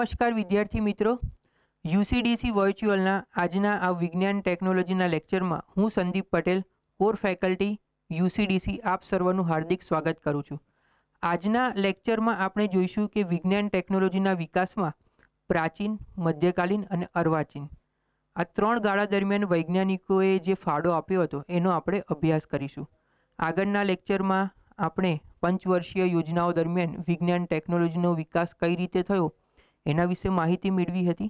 નમસ્કાર વિદ્યાર્થી મિત્રો, યુસીડીસી વર્ચ્યુઅલના આજના આ વિજ્ઞાન ટેકનોલોજીના લેક્ચરમાં હું સંદીપ પટેલ, કોર ફેકલ્ટી યુસીડીસી આપ સર્વનું હાર્દિક સ્વાગત કરું છું. આજના લેક્ચરમાં આપણે જોઈશું કે વિજ્ઞાન ટેકનોલોજીના વિકાસમાં પ્રાચીન, મધ્યકાલીન અને અર્વાચીન આ ત્રણ ગાળા દરમિયાન વૈજ્ઞાનિકોએ જે ફાળો આપ્યો હતો એનો આપણે અભ્યાસ કરીશું. આગળના લેક્ચરમાં આપણે પંચવર્ષીય યોજનાઓ દરમિયાન વિજ્ઞાન ટેકનોલોજીનો વિકાસ કઈ રીતે થયો એના વિશે માહિતી મેળવી હતી.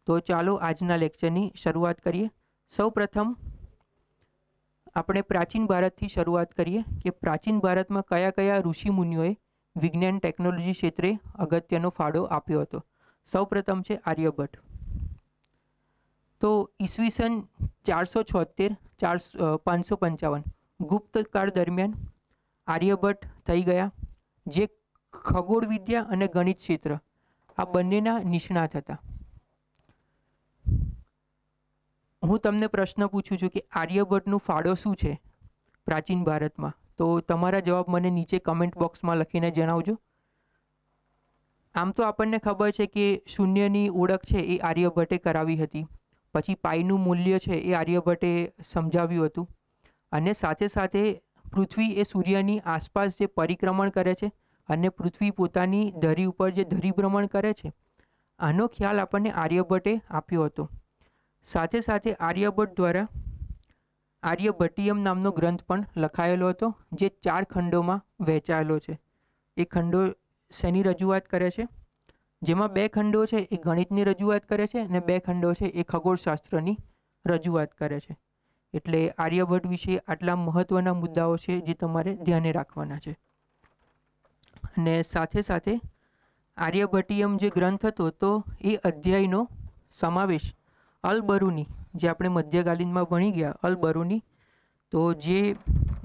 તો ચાલો આજના લેક્ચરની શરૂઆત કરીએ. સૌપ્રથમ આપણે પ્રાચીન ભારતથી શરૂઆત કરીએ કે પ્રાચીન ભારતમાં કયા કયા ઋષિ મુનિઓએ વિજ્ઞાન ટેકનોલોજી ક્ષેત્રે અગત્યનો ફાળો આપ્યો હતો. સૌપ્રથમ છે આર્યભટ્ટ. તો ઈસવીસન 476 555 ગુપ્તકાળ દરમિયાન આર્યભટ્ટ થઈ ગયા, જે ખગોળ વિદ્યા અને ગણિત ક્ષેત્ર આ બંનેના નિષ્ણાત હતા. હું તમને પ્રશ્ન પૂછું છું કે આર્યભટ્ટનું ફાળો શું છે પ્રાચીન ભારતમાં? તો તમારા જવાબ મને નીચે કમેન્ટ બોક્સમાં લખીને જણાવજો. આમ તો આપણને ખબર છે કે શૂન્યની ઓળખ છે એ આર્યભટ્ટે કરાવી હતી, પછી પાઈનું મૂલ્ય છે એ આર્યભટ્ટે સમજાવ્યું હતું, અને સાથે સાથે પૃથ્વી એ સૂર્યની આસપાસ જે પરિક્રમણ કરે છે અને પૃથ્વી પોતાની ધરી ઉપર જે ધરીભ્રમણ કરે છે આનો ખ્યાલ આપણને આર્યભટ્ટે આપ્યો હતો. સાથે સાથે આર્યભટ્ટ દ્વારા આર્યભટ્ટિયમ નામનો ગ્રંથ પણ લખાયેલો હતો, જે 4 ખંડોમાં વહેંચાયેલો છે. એ ખંડો શેની રજૂઆત કરે છે? જેમાં 2 ખંડો છે એ ગણિતની રજૂઆત કરે છે અને 2 ખંડો છે એ ખગોળશાસ્ત્રની રજૂઆત કરે છે. એટલે આર્યભટ્ટ વિશે આટલા મહત્વના મુદ્દાઓ છે જે તમારે ધ્યાને રાખવાના છે. અને સાથે સાથે આર્યભટ્ટિયમ જે ગ્રંથ હતો તો એ અધ્યાયનો સમાવેશ અલ-બરુની, જે આપણે મધ્યકાલીનમાં ભણી ગયા, અલ-બરુની, તો જે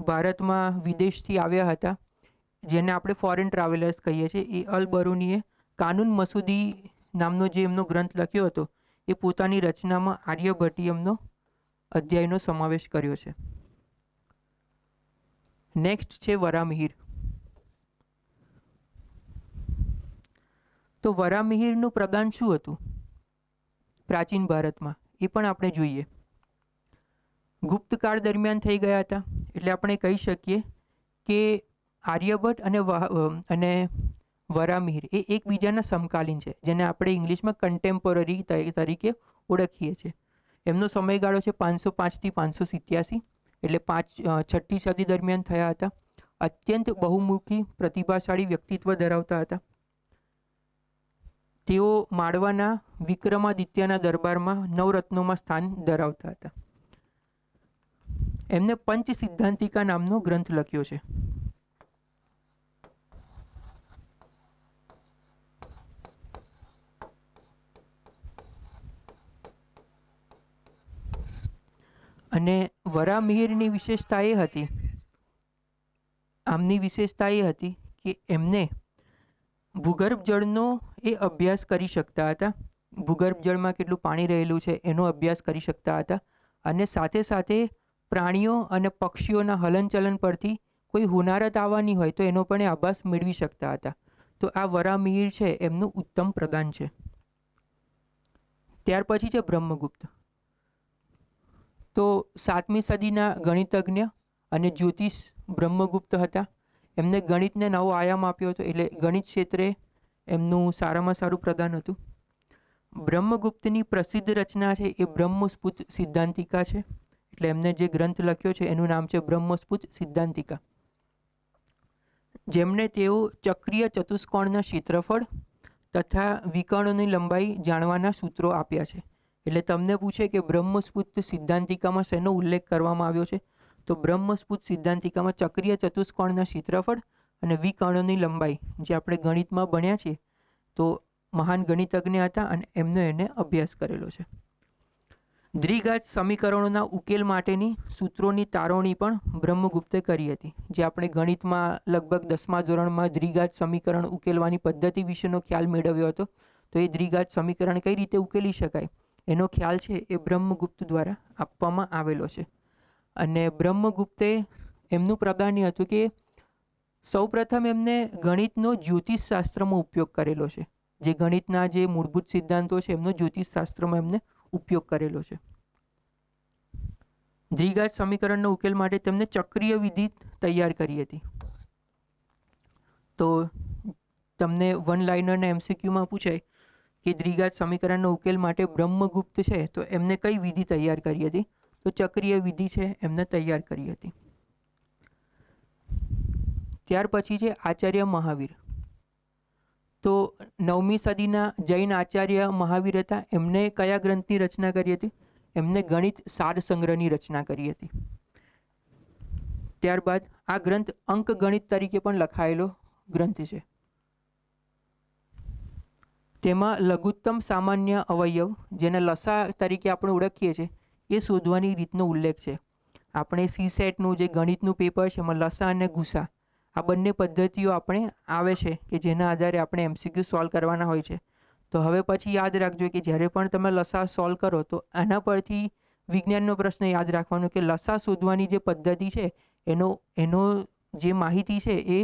ભારતમાં વિદેશથી આવ્યા હતા, જેને આપણે ફોરેન ટ્રાવેલર્સ કહીએ છીએ, એ અલ-બરુનીએ કાનૂન મસૂદી નામનો જે એમનો ગ્રંથ લખ્યો હતો એ પોતાની રચનામાં આર્યભટ્ટિયમનો અધ્યાયનો સમાવેશ કર્યો છે. નેક્સ્ટ છે વરામિહિર. તો વરામિહિરનું પ્રદાન શું હતું પ્રાચીન ભારતમાં એ પણ આપણે જોઈએ. ગુપ્તકાળ દરમિયાન થઈ ગયા હતા, એટલે આપણે કહી શકીએ કે આર્યભટ્ટ અને વરામિહિર એ એકબીજાના સમકાલીન છે, જેને આપણે ઇંગ્લિશમાં કન્ટેમ્પરરી તરીકે ઓળખીએ છીએ. એમનો સમયગાળો છે 505 થી 587, એટલે 6ઠ્ઠી સદી દરમિયાન થયા હતા. અત્યંત બહુમુખી પ્રતિભાશાળી વ્યક્તિત્વ ધરાવતા હતા. તેઓ માળવાના વિક્રમાદિત્યના દરબારમાં નવરત્નોમાં સ્થાન ધરાવતા હતા. એમને પંચ સિદ્ધાંતિકા નામનો ગ્રંથ લખ્યો છે. અને વરામિહિરની વિશેષતા એ હતી, આમની વિશેષતા એ હતી કે એમને ભૂગર્ભ જળનો એ અભ્યાસ કરી શકતા હતા. ભૂગર્ભ જળમાં કેટલું પાણી રહેલું છે એનો અભ્યાસ કરી શકતા હતા, અને સાથે સાથે પ્રાણીઓ અને પક્ષીઓના હલનચલન પરથી કોઈ હોનારત આવવાની હોય તો એનો પણ એ આભાસ મેળવી શકતા હતા. તો આ વરામિહિર છે એમનું ઉત્તમ પ્રદાન છે. ત્યાર પછી છે બ્રહ્મગુપ્ત. તો 7મી સદીના ગણિતજ્ઞ અને જ્યોતિષ બ્રહ્મગુપ્ત હતા. એમને ગણિતને નવો આયામ આપ્યો હતો, એટલે ગણિત ક્ષેત્રે એમનું સારામાં સારું પ્રદાન હતું. બ્રહ્મગુપ્તની પ્રસિદ્ધ રચના છે એ બ્રહ્મસ્ફુટ સિદ્ધાંતિકા છે. એટલે એમને જે ગ્રંથ લખ્યો છે એનું નામ છે બ્રહ્મસ્ફુટ સિદ્ધાંતિકા, જેમણે તેઓ ચક્રીય ચતુષ્કોણના ક્ષેત્રફળ તથા વિકર્ણોની લંબાઈ જાણવાના સૂત્રો આપ્યા છે. એટલે તમને પૂછે કે બ્રહ્મસ્ફુટ સિદ્ધાંતિકામાં શેનો ઉલ્લેખ કરવામાં આવ્યો છે? તો બ્રહ્મસ્ફુટ સિદ્ધાંતિકામાં ચક્રીય ચતુષ્કોણના ક્ષેત્રફળ અને વિકર્ણોની લંબાઈ, જે આપણે ગણિતમાં ભણ્યા છીએ, તો મહાન ગણિતજ્ઞ હતા અને એને અભ્યાસ કરેલો છે. દ્વિઘાત સમીકરણોના ઉકેલ માટેની સૂત્રોની તારવણી પણ બ્રહ્મગુપ્તે કરી હતી. જે આપણે ગણિતમાં લગભગ 10મા ધોરણમાં દ્વિઘાત સમીકરણ ઉકેલવાની પદ્ધતિ વિશેનો ખ્યાલ મેળવ્યો હતો. તો એ દ્વિઘાત સમીકરણ કઈ રીતે ઉકેલી શકાય એનો ખ્યાલ છે એ બ્રહ્મગુપ્ત દ્વારા આપવામાં આવેલો છે. અને બ્રહ્મગુપ્તે એમનું પ્રદાન હતું કે સૌપ્રથમ એમને ગણિતનો જ્યોતિષશાસ્ત્રમાં ઉપયોગ કરેલો છે. જે ગણિતના જે મૂળભૂત સિદ્ધાંતો છે એમનો જ્યોતિષશાસ્ત્રમાં એમને ઉપયોગ કરેલો છે. દ્વિઘાત સમીકરણનો ઉકેલ માટે તેમને ચક્રીય વિધિ તૈયાર કરી હતી. તો તમને વન લાઇનરના MCQમાં પૂછાય કે દ્વિઘાત સમીકરણનો ઉકેલ માટે બ્રહ્મગુપ્ત છે તો એમને કઈ વિધિ તૈયાર કરી હતી? તો ચક્રીય વિધિ છે એમને તૈયાર કરી હતી. ત્યાર પછી છે આચાર્ય મહાવીર. તો 9મી સદીના જૈન આચાર્ય મહાવીર હતા. એમને કયા ગ્રંથની રચના કરી હતી? એમને ગણિત સાર સંગ્રહની રચના કરી હતી. ત્યારબાદ આ ગ્રંથ અંક ગણિત તરીકે પણ લખાયેલો ગ્રંથ છે. તેમાં લઘુત્તમ સામાન્ય અવયવ, જેને લસા તરીકે આપણે ઓળખીએ છીએ, એ શોધવાની રીતનો ઉલ્લેખ છે. આપણે CSETનું જે ગણિતનું પેપર છે એમાં લસા અને ગુસા આ બંને પદ્ધતિઓ આપણે આવે છે કે જેના આધારે આપણે MCQ સોલ્વ કરવાના હોય છે. તો હવે પછી યાદ રાખજો કે જ્યારે પણ તમે લસા સોલ્વ કરો તો આના પરથી વિજ્ઞાનનો પ્રશ્ન યાદ રાખવાનો કે લસા શોધવાની જે પદ્ધતિ છે એનો જે માહિતી છે એ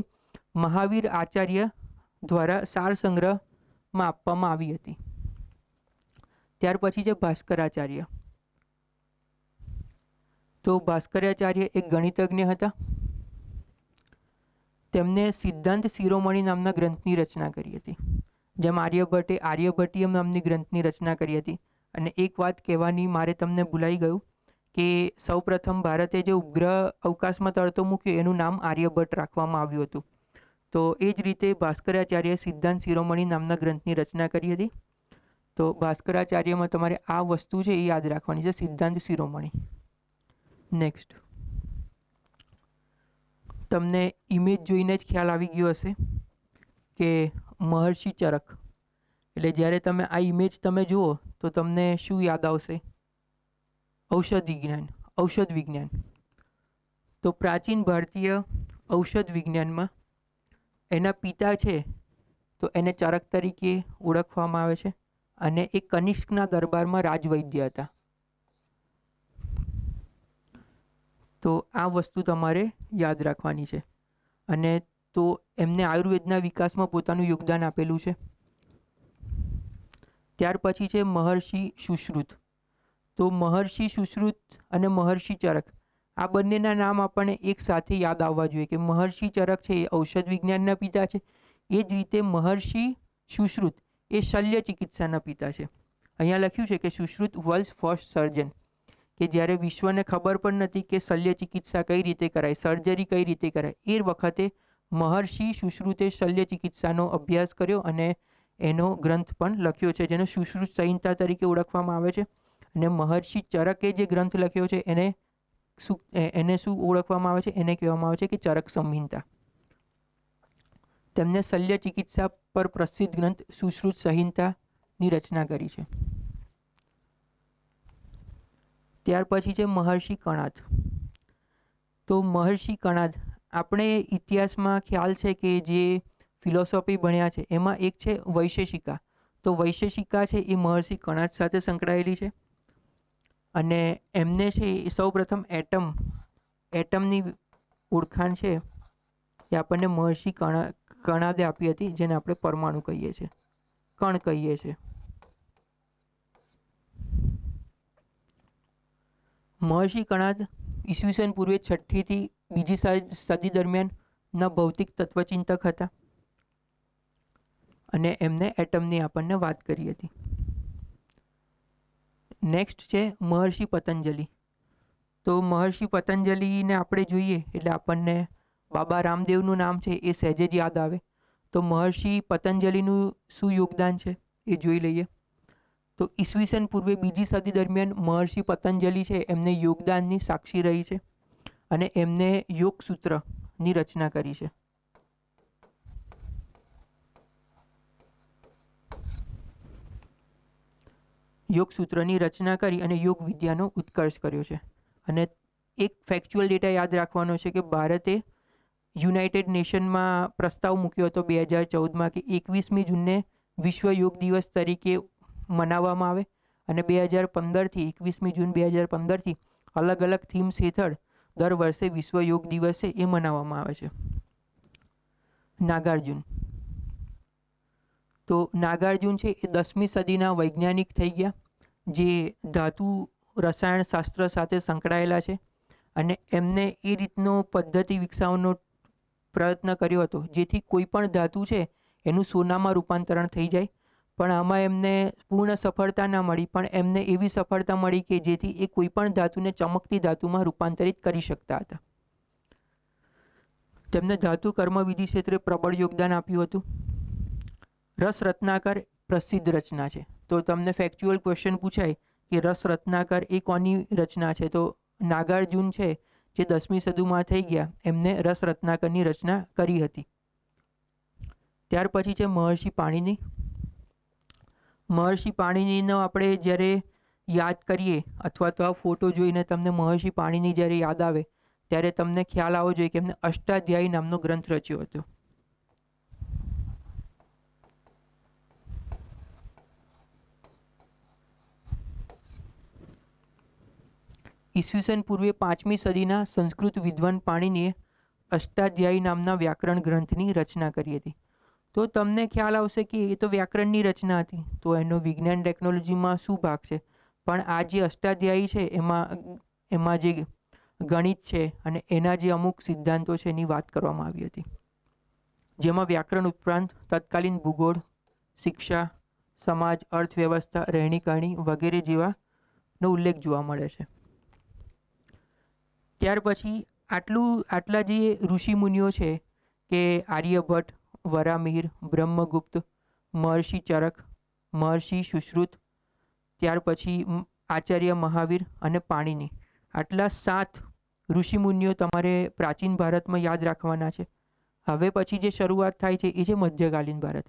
મહાવીર આચાર્ય દ્વારા સાર સંગ્રહમાં આપવામાં આવી હતી. ત્યાર પછી છે ભાસ્કરાચાર્ય. તો ભાસ્કરાચાર્ય એક ગણિતજ્ઞ હતા. તેમને સિદ્ધાંત શિરોમણી નામના ગ્રંથની રચના કરી હતી. જેમ આર્યભટ્ટીય નામની ગ્રંથની રચના કરી હતી. અને એક વાત કહેવાની મારે તમને ભૂલાઈ ગયું કે સૌપ્રથમ ભારતે જે ઉપગ્રહ અવકાશમાં તરતો મૂક્યો એનું નામ આર્યભટ્ટ રાખવામાં આવ્યું હતું. તો એ જ રીતે ભાસ્કરાચાર્ય સિદ્ધાંત શિરોમણી નામના ગ્રંથની રચના કરી હતી. તો ભાસ્કરાચાર્યમાં તમારે આ વસ્તુ છે એ યાદ રાખવાની છે, સિદ્ધાંત શિરોમણી. નેક્સ્ટ, તમને ઇમેજ જોઈને જ ખ્યાલ આવી ગયો હશે કે મહર્ષિ ચરક એટલે જ્યારે તમે આ ઇમેજ તમે જુઓ તો તમને શું યાદ આવશે? ઔષધ વિજ્ઞાન. તો પ્રાચીન ભારતીય ઔષધ વિજ્ઞાનમાં એના પિતા છે તો એને ચરક તરીકે ઓળખવામાં આવે છે અને એ કનિષ્કના દરબારમાં રાજવૈદ્ય હતા. તો આ વસ્તુ તમારે યાદ રાખવાની છે. અને તો એમને આયુર્વેદના વિકાસમાં પોતાનું યોગદાન આપેલું છે. ત્યાર પછી છે મહર્ષિ સુશ્રુત. તો મહર્ષિ સુશ્રુત અને મહર્ષિ ચરક આ બંનેના નામ આપણને એક સાથે યાદ આવવા જોઈએ કે મહર્ષિ ચરક છે એ ઔષધ વિજ્ઞાનના પિતા છે. એ જ રીતે મહર્ષિ સુશ્રુત એ શલ્ય ચિકિત્સાના પિતા છે. અહીંયા લખ્યું છે કે સુશ્રુત વર્લ્ડ્સ ફર્સ્ટ સર્જન, કે જ્યારે વિશ્વને ખબર પણ નથી કે શલ્ય ચિકિત્સા કઈ રીતે કરાય, સર્જરી કઈ રીતે કરાય, એ વખતે મહર્ષિ સુશ્રુતે શલ્ય ચિકિત્સાનો અભ્યાસ કર્યો અને એનો ગ્રંથ પણ લખ્યો છે જેને સુશ્રુત સંહિતા તરીકે ઓળખવામાં આવે છે. અને મહર્ષિ ચરકે જે ગ્રંથ લખ્યો છે એને શું ઓળખવામાં આવે છે? એને કહેવામાં આવે છે કે ચરક સંહિતા. તેમને શલ્ય ચિકિત્સા પર પ્રસિદ્ધ ગ્રંથ સુશ્રુત સંહિતાની રચના કરી છે. ત્યાર પછી છે મહર્ષિ કણાદ. તો મહર્ષિ કણાદ આપણે ઇતિહાસમાં ખ્યાલ છે કે જે ફિલોસોફી ભણ્યા છે એમાં એક છે વૈશેષિકા. તો વૈશેષિકા છે એ મહર્ષિ કણાદ સાથે સંકળાયેલી છે. અને એમને છે એ સૌપ્રથમ એટમની ઓળખાણ છે એ આપણને મહર્ષિ કણાદે આપી હતી, જેને આપણે પરમાણુ કહીએ છીએ, કણ કહીએ છીએ. મહર્ષિ કણાદ ઈસવીસન પૂર્વે 6ઠ્ઠી થી 2જી સદી દરમિયાનના ભૌતિક તત્વચિંતક હતા અને એમને એટમની આપણને વાત કરી હતી. નેક્સ્ટ છે મહર્ષિ પતંજલિ. તો મહર્ષિ પતંજલિને આપણે જોઈએ એટલે આપણને બાબા રામદેવનું નામ છે એ સહેજે જ યાદ આવે. તો મહર્ષિ પતંજલિનું શું યોગદાન છે એ જોઈ લઈએ. તો ઈસવીસન પૂર્વે 2જી સદી દરમિયાન મહર્ષિ પતંજલિ છે એમને યોગદાનની સાક્ષી રહી છે અને એમને યોગસૂત્રની રચના કરી છે. યોગસૂત્રની રચના કરી અને યોગ વિદ્યાનો ઉત્કર્ષ કર્યો છે. અને એક ફેક્ચ્યુઅલ ડેટા યાદ રાખવાનો છે કે ભારતે યુનાઇટેડ નેશનમાં પ્રસ્તાવ મૂક્યો હતો 2014માં કે 21મી જૂનને વિશ્વ યોગ દિવસ તરીકે મનાવવામાં આવે અને 2015થી 21મી જૂન 2015થી અલગ અલગ થીમ્સ હેઠળ દર વર્ષે વિશ્વ યોગ દિવસ છે એ મનાવવામાં આવે છે. નાગાર્જુન. તો નાગાર્જુન છે એ 10મી સદીના વૈજ્ઞાનિક થઈ ગયા, જે ધાતુ રસાયણશાસ્ત્ર સાથે સંકળાયેલા છે, અને એમને એ રીતનો પદ્ધતિ વિકસાવવાનો પ્રયત્ન કર્યો હતો જેથી કોઈ પણ ધાતુ છે એનું સોનામાં રૂપાંતરણ થઈ જાય. પણ આમાં એમને પૂર્ણ સફળતા ના મળી, પણ એમને એવી સફળતા મળી કે જેથી એ કોઈ પણ ધાતુને ચમકતી ધાતુમાં રૂપાંતરિત કરી શકતા હતા. તેમને ધાતુ કર્મવિધિ ક્ષેત્રે પ્રબળ યોગદાન આપ્યું હતું. રસ રત્નાકર પ્રસિદ્ધ રચના છે. તો તમને ફેક્ચ્યુઅલ ક્વેશ્ચન પૂછાય કે રસ રત્નાકર એ કોની રચના છે, તો નાગાર્જુન છે જે 10મી સદીમાં થઈ ગયા, એમને રસ રત્નાકરની રચના કરી હતી. ત્યાર પછી છે મહર્ષિ પાણિની. મહર્ષિ પાણિનીનો આપણે જ્યારે યાદ કરીએ અથવા તો આ ફોટો જોઈને તમને મહર્ષિ પાણિની જ્યારે યાદ આવે ત્યારે તમને ખ્યાલ આવવો જોઈએ કે એમને અષ્ટાધ્યાયી નામનો ગ્રંથ રચ્યો હતો. ઈસવીસન પૂર્વે 5મી સદીના સંસ્કૃત વિદ્વાન પાણિનીએ અષ્ટાધ્યાયી નામના વ્યાકરણ ગ્રંથની રચના કરી હતી. તો તમને ખ્યાલ આવશે કે એ તો વ્યાકરણની રચના હતી, તો એનો વિજ્ઞાન ટેકનોલોજીમાં શું ભાગ છે? પણ આ જે અષ્ટાધ્યાયી છે એમાં જે ગણિત છે અને એના જે અમુક સિદ્ધાંતો છે એની વાત કરવામાં આવી હતી, જેમાં વ્યાકરણ ઉપરાંત તત્કાલીન ભૂગોળ, શિક્ષા, સમાજ, અર્થવ્યવસ્થા, રહેણીકરણી વગેરે જેવાનો ઉલ્લેખ જોવા મળે છે. ત્યાર પછી આટલા જે ઋષિમુનિઓ છે કે આર્યભટ્ટ, વરામિહિર, બ્રહ્મગુપ્ત, મહર્ષિ ચરક, મહર્ષિ સુશ્રુત, ત્યાર પછી આચાર્ય મહાવીર અને પાણિની, આટલા 7 ઋષિમુનિઓ તમારે પ્રાચીન ભારતમાં યાદ રાખવાના છે. હવે પછી જે શરૂઆત થાય છે એ છે મધ્યકાલીન ભારત.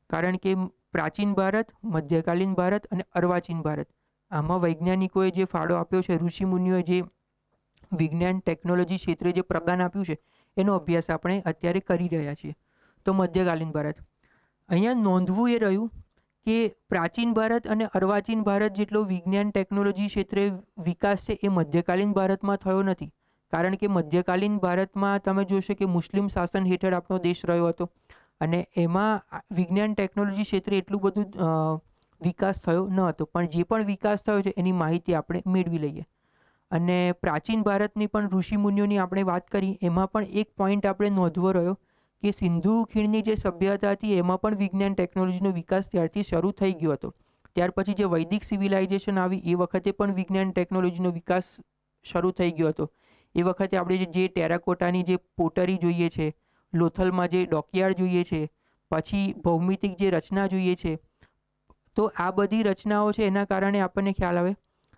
કારણ કે પ્રાચીન ભારત, મધ્યકાલીન ભારત અને અર્વાચીન ભારત, આમાં વૈજ્ઞાનિકોએ જે ફાળો આપ્યો છે, ઋષિમુનિઓએ જે વિજ્ઞાન ટેકનોલોજી ક્ષેત્રે જે પ્રદાન આપ્યું છે એનો અભ્યાસ આપણે અત્યારે કરી રહ્યા છીએ. તો મધ્યકાલીન ભારત, અહીંયા નોંધવું એ રહ્યું કે પ્રાચીન ભારત અને અર્વાચીન ભારત જેટલો વિજ્ઞાન ટેકનોલોજી ક્ષેત્રે વિકાસ છે એ મધ્યકાલીન ભારતમાં થયો નથી. કારણ કે મધ્યકાલીન ભારતમાં તમે જોશો કે મુસ્લિમ શાસન હેઠળ આપણો દેશ રહ્યો હતો અને એમાં વિજ્ઞાન ટેકનોલોજી ક્ષેત્રે એટલું બધું વિકાસ થયો ન હતો. પણ જે પણ વિકાસ થયો છે એની માહિતી આપણે મેળવી લઈએ. અને પ્રાચીન ભારતની પણ ઋષિમુનિઓની આપણે વાત કરી, એમાં પણ એક પોઈન્ટ આપણે નોંધવો રહ્યો કે સિંધુ ખીણની જે સભ્યતા હતી એમાં પણ વિજ્ઞાન ટેકનોલોજીનો વિકાસ ત્યારથી શરૂ થઈ ગયો હતો. ત્યાર પછી જે વૈદિક સિવિલાઇઝેશન આવી એ વખતે પણ વિજ્ઞાન ટેકનોલોજીનો વિકાસ શરૂ થઈ ગયો હતો. એ વખતે આપણે જે ટેરાકોટાની જે પોટરી જોઈએ છે, લોથલમાં જે ડોકયાર્ડ જોઈએ છે, પછી ભૌમિતિક જે રચના જોઈએ છે, તો આ બધી રચનાઓ છે એના કારણે આપણને ખ્યાલ આવે.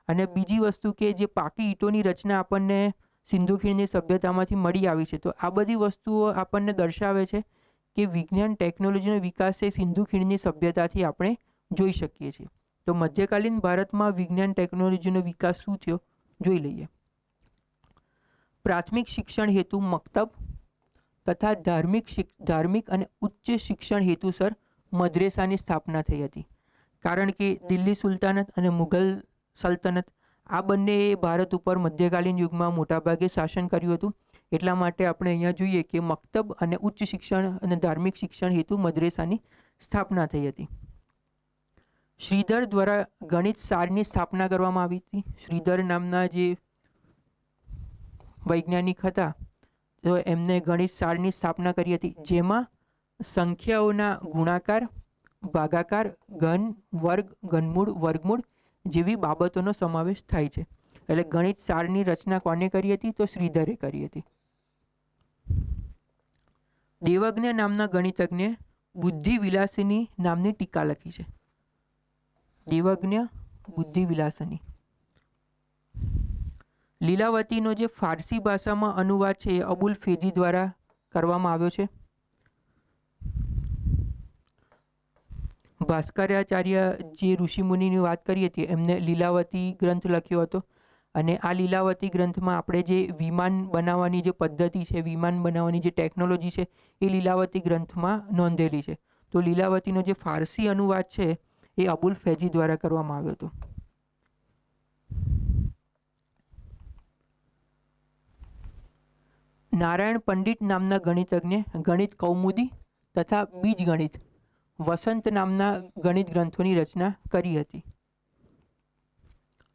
અને બીજી વસ્તુ કે જે પાકી ઈંટોની રચના આપણને સિંધુ ખીણની સભ્યતામાંથી મળી આવી છે. તો આ બધી વસ્તુઓ આપણને દર્શાવે છે કે વિજ્ઞાન ટેકનોલોજીનો વિકાસ એ સિંધુ ખીણની સભ્યતાથી આપણે જોઈ શકીએ છીએ. તો મધ્યકાલીન ભારતમાં વિજ્ઞાન ટેકનોલોજીનો વિકાસ શું થયો જોઈ લઈએ. પ્રાથમિક શિક્ષણ હેતુ મક્તબ તથા ધાર્મિક અને ઉચ્ચ શિક્ષણ હેતુસર મદ્રેસાની સ્થાપના થઈ હતી. કારણ કે દિલ્હી સુલતાનત અને મુઘલ સલ્તનત આ બંને ભારત ઉપર મધ્યકાલીન યુગમાં મોટાભાગે શાસન કર્યું હતું. એટલા માટે આપણે અહીંયા જોઈએ કે મક્તબ અને ઉચ્ચ શિક્ષણ અને ધાર્મિક શિક્ષણ હેતુ મદ્રેસાની સ્થાપના થઈ હતી. શ્રીધર દ્વારા ગણિત સારની સ્થાપના કરવામાં આવી હતી. શ્રીધર નામના જે વૈજ્ઞાનિક હતા તો એમને ગણિત સારની સ્થાપના કરી હતી, જેમાં સંખ્યાઓના ગુણાકાર, ભાગાકાર, ઘન, વર્ગ, ઘનમૂળ, વર્ગમૂળ જેવી બાબતોનો સમાવેશ થાય છે. એટલે ગણિત સારની રચના કોને કરી હતી? તો શ્રીધરે કરી હતી. દેવજ્ઞ નામના ગણિતજ્ઞે બુદ્ધિ વિલાસિની નામની ટીકા લખી છે. દેવજ્ઞ બુદ્ધિ વિલાસની. લીલાવતીનો જે ફારસી ભાષામાં અનુવાદ છે એ અબુલ ફેજી દ્વારા કરવામાં આવ્યો છે. ભાસ્કરાચાર્ય જે ઋષિમુનિની વાત કરી હતી એમને લીલાવતી ગ્રંથ લખ્યો હતો. અને આ લીલાવતી ગ્રંથમાં આપણે જે વિમાન બનાવવાની જે પદ્ધતિ છે, વિમાન બનાવવાની જે ટેકનોલોજી છે એ લીલાવતી ગ્રંથમાં નોંધેલી છે. તો લીલાવતીનો જે ફારસી અનુવાદ છે એ અબુલ ફેજી દ્વારા કરવામાં આવ્યો હતો. નારાયણ પંડિત નામના ગણિતજ્ઞે ગણિત કૌમુદી તથા બીજગણિત વસંત નામના ગણિત ગ્રંથોની રચના કરી હતી.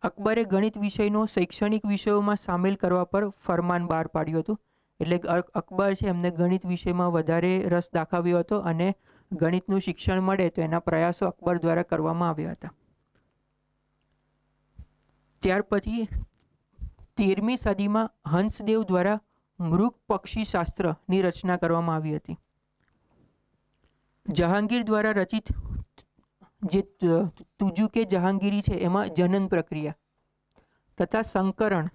અકબરે ગણિત વિષયનો શૈક્ષણિક વિષયોમાં સામેલ કરવા પર ફરમાન બહાર પાડ્યું હતું. એટલે અકબર છે એમને ગણિત વિષયમાં વધારે રસ દાખવ્યો હતો અને ગણિતનું શિક્ષણ મળે તો એના પ્રયાસો અકબર દ્વારા કરવામાં આવ્યા હતા. ત્યાર પછી 13મી સદીમાં હંસદેવ દ્વારા મૃગ પક્ષી શાસ્ત્રની રચના કરવામાં આવી હતી. જહાંગીર દ્વારા રચિત જે તુજુકે જહાંગીરી છે એમાં જનન પ્રક્રિયા તથા સંકરણ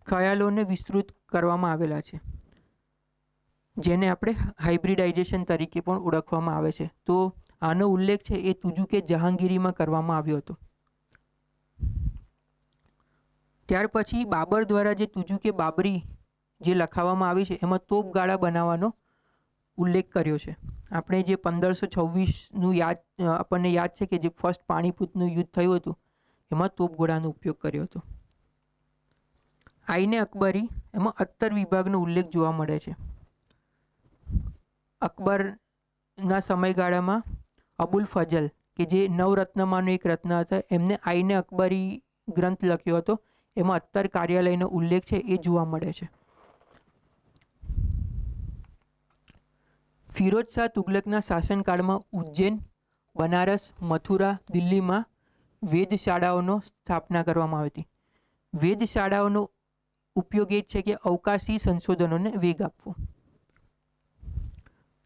ખ્યાલોને વિસ્તૃત કરવામાં આવેલા છે, જેને આપણે હાઇબ્રિડાઇઝેશન તરીકે પણ ઓળખવામાં આવે છે. તો આનો ઉલ્લેખ છે એ તુજુકે જહાંગીરીમાં કરવામાં આવ્યો હતો. ત્યાર પછી બાબર દ્વારા જે તુજુકે બાબરી જે લખાવવામાં આવી છે એમાં તોપગાળા બનાવવાનો ઉલ્લેખ કર્યો છે. આપણે જે 1526નું આપણને યાદ છે કે જે ફર્સ્ટ પાણીપતનું યુદ્ધ થયું હતું એમાં તોપગોળાનો ઉપયોગ કર્યો હતો. આઈને અકબરી એમાં અત્તર વિભાગનો ઉલ્લેખ જોવા મળે છે. અકબરના સમયગાળામાં અબુલ ફજલ કે જે નવરત્નમાંનો એક રત્ન હતા એમને આઈને અકબરી ગ્રંથ લખ્યો હતો. એમાં અત્તર કાર્યાલયનો ઉલ્લેખ છે એ જોવા મળે છે. ફિરોજ શાહ તુગલકના શાસનકાળમાં ઉજ્જૈન, બનારસ, મથુરા, દિલ્હીમાં વેધશાળાઓનો સ્થાપના કરવામાં આવી હતી. વેધશાળાઓનો ઉપયોગ એ છે કે અવકાશી સંશોધનોને વેગ આપવો.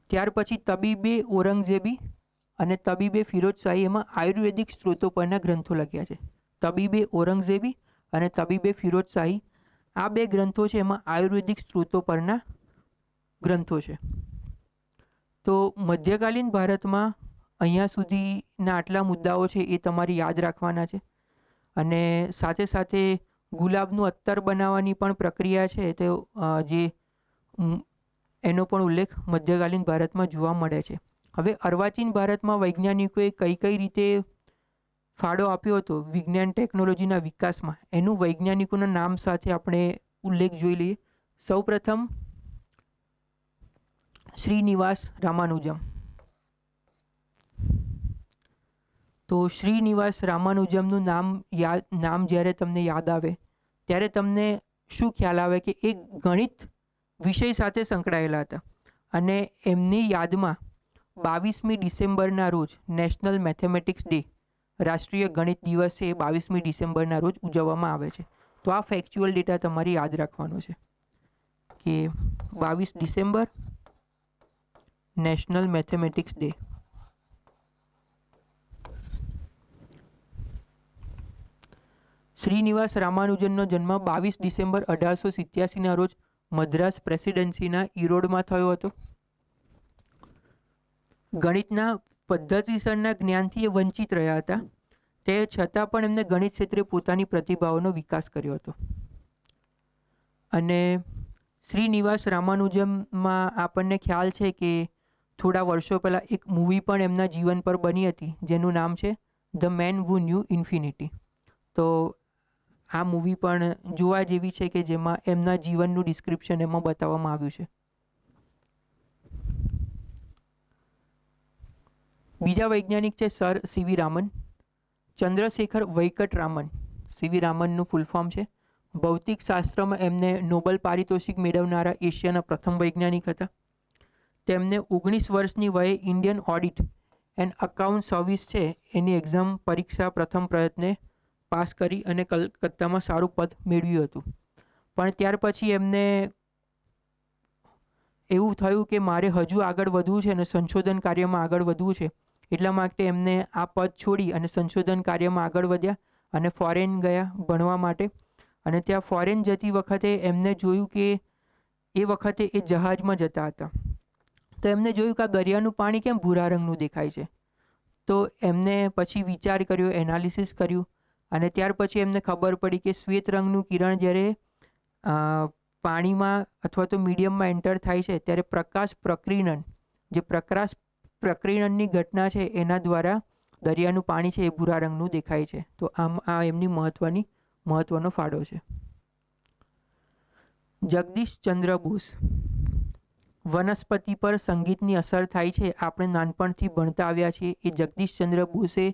ત્યાર પછી તબીબે ઔરંગઝેબી અને તબીબે ફિરોજશાહી એમાં આયુર્વેદિક સ્ત્રોતો પરના ગ્રંથો લખ્યા છે. તબીબે ઔરંગઝેબી અને તબીબે ફિરોજશાહી આ બે ગ્રંથો છે એમાં આયુર્વેદિક સ્ત્રોતો પરના ગ્રંથો છે. તો મધ્યકાલીન ભારતમાં અહીંયા સુધીના આટલા મુદ્દાઓ છે એ તમારે યાદ રાખવાના છે. અને સાથે સાથે ગુલાબનું અત્તર બનાવવાની પણ પ્રક્રિયા છે તે જે એનો પણ ઉલ્લેખ મધ્યકાલીન ભારતમાં જોવા મળે છે. હવે અર્વાચીન ભારતમાં વૈજ્ઞાનિકોએ કઈ કઈ રીતે ફાળો આપ્યો હતો વિજ્ઞાન ટેકનોલોજીના વિકાસમાં એનું વૈજ્ઞાનિકોના નામ સાથે આપણે ઉલ્લેખ જોઈ લઈએ. સૌપ્રથમ શ્રીનિવાસ રામાનુજમ. તો શ્રીનિવાસ રામાનુજમનું નામ જ્યારે તમને યાદ આવે ત્યારે તમને શું ખ્યાલ આવે કે એ ગણિત વિષય સાથે સંકળાયેલા હતા અને એમની યાદમાં 22મી ડિસેમ્બરના રોજ નેશનલ મેથેમેટિક્સ ડે રાષ્ટ્રીય ગણિત દિવસ છે એ 22મી ડિસેમ્બરના રોજ ઉજવવામાં આવે છે. તો આ ફેક્ચ્યુઅલ ડેટા તમારે યાદ રાખવાનો છે કે 22 December national mathematics day. Srinivasa રામાનુજનનો જન્મ 22 ડિસેમ્બર 1887ના રોજ મદ્રાસ પ્રેસિડેન્સીના ઈરોડમાં થયો હતો. ગણિતના પદ્ધતિસરના જ્ઞાનથી એ વંચિત રહ્યા હતા. તે છતાં પણ એમને ગણિત ક્ષેત્રે પોતાની પ્રતિભાઓનો વિકાસ કર્યો હતો. અને શ્રીનિવાસ રામાનુજમમાં આપણને ખ્યાલ છે કે થોડા વર્ષો પહેલાં એક મૂવી પણ એમના જીવન પર બની હતી જેનું નામ છે ધ મેન વુ ન્યૂ ઇન્ફિનિટી. તો આ મૂવી પણ જોવા જેવી છે કે જેમાં એમના જીવનનું ડિસ્ક્રિપ્શન એમાં બતાવવામાં આવ્યું છે. બીજા વૈજ્ઞાનિક છે સર સીવી રામન. ચંદ્રશેખર વૈકટ રામન. સીવી રામનનું ફૂલ ફોર્મ છે. ભૌતિક શાસ્ત્રમાં એમને નોબેલ પારિતોષિક મેળવનારા એશિયાના પ્રથમ વૈજ્ઞાનિક હતા. તેમને 19 વર્ષની વયે Indian audit and account service છે એની એક્ઝામ પરીક્ષા પ્રથમ પ્રયત્ને પાસ કરી અને કલકત્તામાં સારું પદ મેળવ્યું હતું. પણ ત્યાર પછી એમને એવું થયું કે મારે હજુ આગળ વધવું છે અને સંશોધન કાર્યમાં આગળ વધવું છે. એટલા માટે એમને આ પદ છોડી અને સંશોધન કાર્યમાં આગળ વધ્યા અને ફોરેન ગયા ભણવા માટે. અને ત્યાં ફોરેન જતી વખતે એમને જોયું કે એ વખતે એ જહાજમાં જતા હતા તો એમને જોયું કે આ દરિયાનું પાણી કેમ ભૂરા રંગનું દેખાય છે. તો એમને પછી વિચાર કર્યો, એનાલિસિસ કર્યું અને ત્યાર પછી એમને ખબર પડી કે શ્વેત રંગનું કિરણ જ્યારે પાણીમાં અથવા તો મીડિયમમાં એન્ટર થાય છે ત્યારે પ્રકાશ પ્રકિરણન જે પ્રકાશ પ્રકિરણની ઘટના છે એના દ્વારા દરિયાનું પાણી છે એ ભૂરા રંગનું દેખાય છે. તો આ એમની મહત્વનો ફાળો છે. જગદીશ ચંદ્ર બોઝ. વનસ્પતિ પર સંગીતની અસર થાય છે આપણે નાનપણથી ભણતા આવ્યા છીએ, એ જગદીશચંદ્ર બોઝે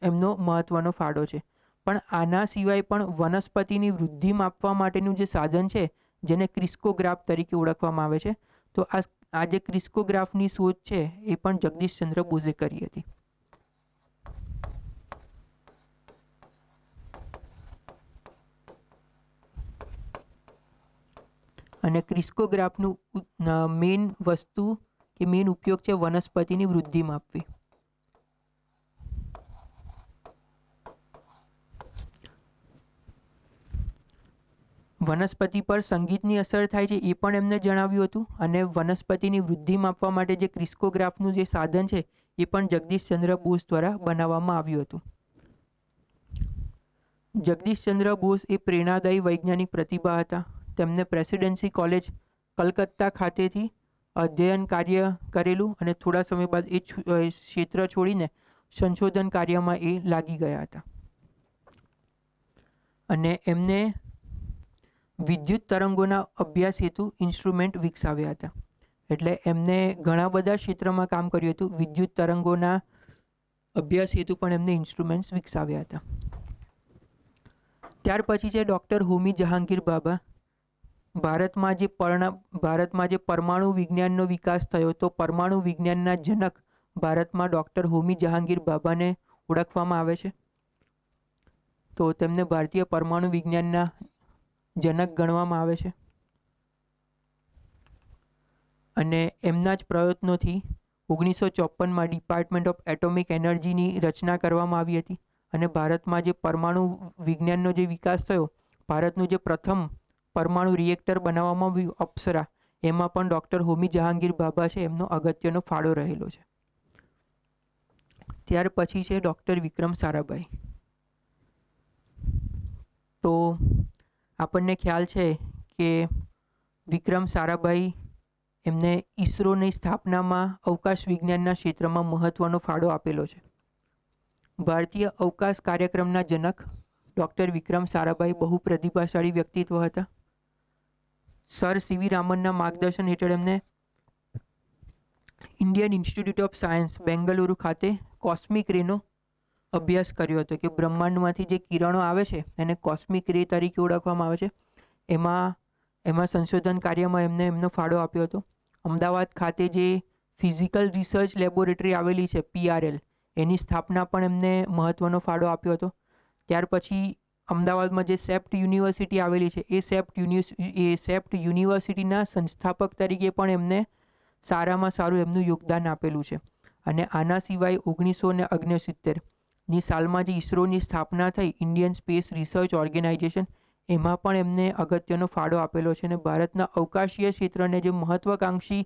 એમનો મહત્ત્વનો ફાળો છે. પણ આના સિવાય પણ વનસ્પતિની વૃદ્ધિ માપવા માટેનું જે સાધન છે જેને ક્રિસ્કોગ્રાફ તરીકે ઓળખવામાં આવે છે, તો આ જે ક્રિસ્કોગ્રાફની શોધ છે એ પણ જગદીશચંદ્ર બોઝે કરી હતી. અને ક્રિસ્કોગ્રાફનું મેઇન વસ્તુ કે મેઇન ઉપયોગ છે વનસ્પતિની વૃદ્ધિ માપવી. વનસ્પતિ પર સંગીતની અસર થાય છે એ પણ એમને જણાવ્યું હતું, અને વનસ્પતિની વૃદ્ધિ માપવા માટે જે ક્રિસ્કોગ્રાફનું જે સાધન છે એ પણ જગદીશચંદ્ર બોઝ દ્વારા બનાવવામાં આવ્યું હતું. જગદીશચંદ્ર બોઝ એ પ્રેરણાદાયી વૈજ્ઞાનિક પ્રતિભા હતા. તેમને પ્રેસિડેન્સી કોલેજ કલકત્તા ખાતેથી અધ્યયન કાર્ય કરેલું અને થોડા સમય બાદ એ ક્ષેત્ર છોડીને સંશોધન કાર્યમાં એ લાગી ગયા હતા. અને એમને વિદ્યુત તરંગોના અભ્યાસ હેતુ ઇન્સ્ટ્રુમેન્ટ વિકસાવ્યા હતા. એટલે એમને ઘણા બધા ક્ષેત્રમાં કામ કર્યું હતું. વિદ્યુત તરંગોના અભ્યાસ હેતુ પણ એમને ઇન્સ્ટ્રુમેન્ટ્સ વિકસાવ્યા હતા. ત્યાર પછી છે ડૉક્ટર હોમી જહાંગીર ભાભા. ભારતમાં જે પરમાણુ વિજ્ઞાનનો વિકાસ થયો, તો પરમાણુ વિજ્ઞાનના જનક ભારતમાં ડૉક્ટર હોમી જહાંગીર ભાભાને ઓળખવામાં આવે છે. તો તેમને ભારતીય પરમાણુ વિજ્ઞાનના જનક ગણવામાં આવે છે. અને એમના જ પ્રયત્નોથી 1954માં ડિપાર્ટમેન્ટ ઓફ એટોમિક એનર્જીની રચના કરવામાં આવી હતી. અને ભારતમાં જે પરમાણુ વિજ્ઞાનનો જે વિકાસ થયો, ભારતનું જે પ્રથમ પરમાણુ રિએક્ટર બનાવવામાં આવ્યું અપ્સરા, એમાં પણ ડૉક્ટર હોમી જહાંગીર ભાભા છે એમનો અગત્યનો ફાળો રહેલો છે. ત્યાર પછી છે ડૉક્ટર વિક્રમ સારાભાઈ. તો આપણને ખ્યાલ છે કે વિક્રમ સારાભાઈ એમને ઈસરોની સ્થાપનામાં અવકાશ વિજ્ઞાનના ક્ષેત્રમાં મહત્ત્વનો ફાળો આપેલો છે. ભારતીય અવકાશ કાર્યક્રમના જનક ડૉક્ટર વિક્રમ સારાભાઈ બહુ પ્રતિભાશાળી વ્યક્તિત્વ હતા. સર સીવી રામનના માર્ગદર્શન હેઠળ એમને Indian institute of science Bengaluru ખાતે કોસ્મિક રેનો અભ્યાસ કર્યો હતો, કે બ્રહ્માંડમાંથી જે કિરણો આવે છે એને કોસ્મિક રે તરીકે ઓળખવામાં આવે છે. એમાં સંશોધન કાર્યમાં એમને એમનો ફાળો આપ્યો હતો. અમદાવાદ ખાતે જે ફિઝિકલ રિસર્ચ લેબોરેટરી આવેલી છે PRL, એની સ્થાપના પણ એમને મહત્ત્વનો ફાળો આપ્યો હતો. ત્યાર પછી અમદાવાદમાં જે સેપ્ટ યુનિવર્સિટી આવેલી છે એ સેપ્ટ યુનિવર્સિટીના સંસ્થાપક તરીકે પણ એમને સારામાં સારું એમનું યોગદાન આપેલું છે. અને આના સિવાય 1969ની સાલમાં જે ઈસરોની સ્થાપના થઈ, ઇન્ડિયન સ્પેસ રિસર્ચ ઓર્ગેનાઇઝેશન, એમાં પણ એમને અગત્યનો ફાળો આપેલો છે. અને ભારતના અવકાશીય ક્ષેત્રને જે મહત્વાકાંક્ષી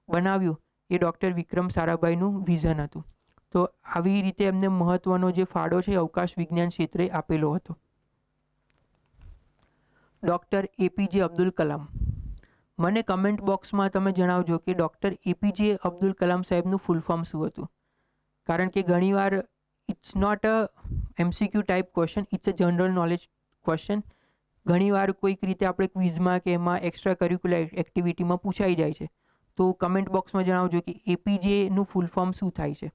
બનાવ્યું એ ડૉક્ટર વિક્રમ સારાભાઈનું વિઝન હતું. તો આવી રીતે એમને મહત્ત્વનો જે ફાળો છે અવકાશ વિજ્ઞાન ક્ષેત્રે આપેલો હતો. Doctor APJ Abdul Kalam. મને કમેન્ટ બોક્સમાં તમે જણાવજો કે ડૉક્ટર APJ અબ્દુલ કલામ સાહેબનું ફૂલ ફોર્મ શું હતું. કારણ કે ઘણીવાર it's not a MCQ type question, it's a general knowledge question. ઘણીવાર કોઈક રીતે આપણે ક્વિઝમાં કે એમાં એક્સ્ટ્રા કરિક્યુલર એક્ટિવિટીમાં પૂછાઈ જાય છે. તો કમેન્ટ બોક્સમાં જણાવજો કે APJનું ફૂલ ફોર્મ શું થાય છે.